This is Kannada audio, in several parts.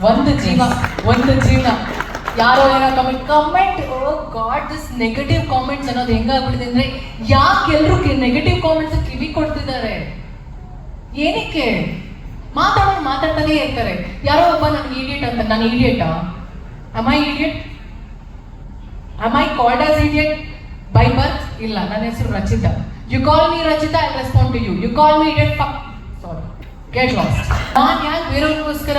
ಒಂದು ಜೀವನ ಯಾರೋ ಏನೋ comment oh god this negative comments ಅನ್ನೋದು ಹೆಂಗಾಗ್ಬಿಟ್ಟಿದೆ ಅಂದ್ರೆ ಯಾಕೆ ಎಲ್ರು ನೆಗೆಟಿವ್ ಕಾಮೆಂಟ್ಸ್ ಕಿವಿ ಕೊಡ್ತಿದ್ದಾರೆ? ಏನಕ್ಕೆ? ಮಾತಾಡ್ತಾನೆ ಇರ್ತಾರೆ. ಯಾರೋ ಒಬ್ಬ ನನ್ಗೆ ಇಡಿಯಟ್ ಅಂತ, ನಾನು ಇಡಿಯಟಾ? am I called as idiot by birth? ಇಲ್ಲ, ನನ್ನ ಹೆಸರು Rachita. You call me Rachita, I'll respond to you. You call me idiot, fuck, sorry, get lost. ನಾನು ಯಾಕೆ ಬೇರೆಯವ್ರಿಗೋಸ್ಕರ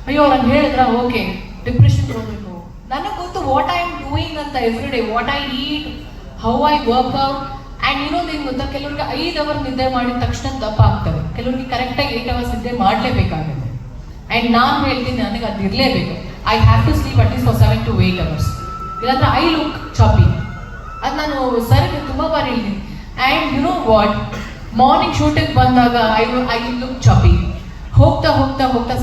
ಅಯ್ಯೋ ನಾನು ಹೇಳಿದ್ರ ಓಕೆ ಡಿಪ್ರೆಷನ್ ಹೋಗ್ಬೇಕು? ನನಗೆ ಗೊತ್ತು ವಾಟ್ ಐ ಆಮ್ ಡೂಯಿಂಗ್ ಅಂತ every day, what I eat, how I work out. And ಇನ್ನೊಂದು ಏನು ಗೊತ್ತಾ, ಕೆಲವ್ರಿಗೆ 5 ಅವರ್ ನಿದ್ದೆ ಮಾಡಿದ ತಕ್ಷಣ ದಪ್ಪ ಆಗ್ತವೆ, ಕೆಲವ್ರಿಗೆ ಕರೆಕ್ಟಾಗಿ 8 ಅವರ್ಸ್ ನಿದ್ದೆ ಮಾಡಲೇಬೇಕಾಗುತ್ತೆ. ಆ್ಯಂಡ್ ನಾನು ಹೇಳ್ತೀನಿ ನನಗೆ ಅದು ಇರಲೇಬೇಕು. I have to sleep at least for 7 to 8 hours. ಇಲ್ಲಾಂದ್ರೆ ಐ ಲುಕ್ ಚಾಪಿ. ಅದು ನಾನು ಸರ್ಗೆ ತುಂಬ ಬಾರಿ ಹೇಳ್ತೀನಿ. And you know what, morning shooting ಬಂದಾಗ ಐ ಲುಕ್ ಚಾಪಿ. ಹೋಗ್ತಾ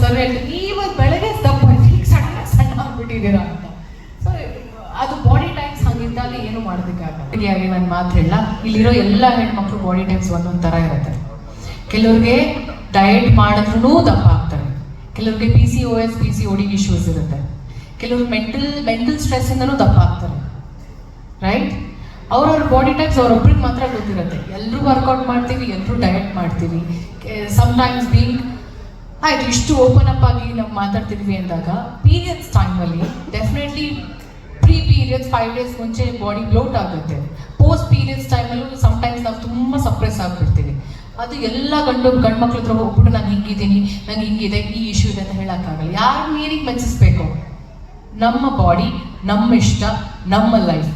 ಸರ್ ಹೇಳ್ತೀನಿ ಇವಾಗ ಬೆಳಗ್ಗೆ ದಪ್ಪ ಸಣ್ಣ ಆಗ್ಬಿಟ್ಟಿದ್ದೀರಾ ಅಂತ. ಸೊ ಅದು ಬಾಡಿ ಟೈಪ್ಸ್ ಹಂಗಿದ್ದಾಗ ಏನು ಮಾಡೋದಕ್ಕಾಗಲ್ಲ. ನಾನು ಮಾತು ಹೇಳ, ಇಲ್ಲಿರೋ ಎಲ್ಲ ಹೆಣ್ಮಕ್ಳು ಬಾಡಿ ಟೈಪ್ಸ್ ಒಂದೊಂದು ಥರ ಇರುತ್ತೆ. ಕೆಲವ್ರಿಗೆ ಡಯಟ್ ಮಾಡಿದ್ರೂ ದಪ್ಪ ಆಗ್ತಾರೆ, ಕೆಲವ್ರಿಗೆ PCOS PCOD ಇಶ್ಯೂಸ್ ಇರುತ್ತೆ, ಕೆಲವ್ರಿಗೆ ಮೆಂಟಲ್ ಸ್ಟ್ರೆಸ್ಸಿಂದನೂ ದಪ್ಪ ಆಗ್ತಾರೆ. ರೈಟ್? ಅವ್ರವ್ರ ಬಾಡಿ ಟೈಪ್ಸ್ ಅವ್ರೊಬ್ರಿಗೆ ಮಾತ್ರ ಗೊತ್ತಿರುತ್ತೆ. ಎಲ್ಲರೂ ವರ್ಕೌಟ್ ಮಾಡ್ತೀವಿ, ಎಲ್ಲರೂ ಡಯಟ್ ಮಾಡ್ತೀವಿ. ಸಮ್ಟೈಮ್ಸ್ ಬೀಂಗ್ ಆಯ್ತು ಇಷ್ಟು ಓಪನ್ ಅಪ್ ಆಗಿ ನಾವು ಮಾತಾಡ್ತಿದ್ವಿ ಅಂದಾಗ ಪೀರಿಯಡ್ಸ್ ಟೈಮಲ್ಲಿ ಡೆಫಿನೆಟ್ಲಿ ಪೀರಿಯಡ್ಸ್ 5 days ಮುಂಚೆ ಬಾಡಿ ಬ್ಲೋಟ್ ಆಗುತ್ತೆ. ಪೋಸ್ಟ್ ಪೀರಿಯಡ್ಸ್ ಟೈಮಲ್ಲೂ ಸಮ್ಟೈಮ್ಸ್ ನಾವು ತುಂಬ ಸಪ್ರೆಸ್ ಆಗಿಬಿಡ್ತೀವಿ. ಅದು ಎಲ್ಲ ಗಂಡು ಮಕ್ಳ ಹತ್ರ ಹೋಗ್ಬಿಟ್ಟು ನಾನು ಹಿಂಗಿದ್ದೀನಿ, ನಂಗೆ ಹಿಂಗಿದೆ, ಈ ಇಶ್ಯೂ ಇದೆ ಅಂತ ಹೇಳೋಕ್ಕಾಗಲ್ಲ. ಯಾರು ನೀರಿಗೆ ಮೆಚ್ಚಿಸ್ಬೇಕು? ನಮ್ಮ ಬಾಡಿ, ನಮ್ಮ ಇಷ್ಟ, ನಮ್ಮ ಲೈಫ್.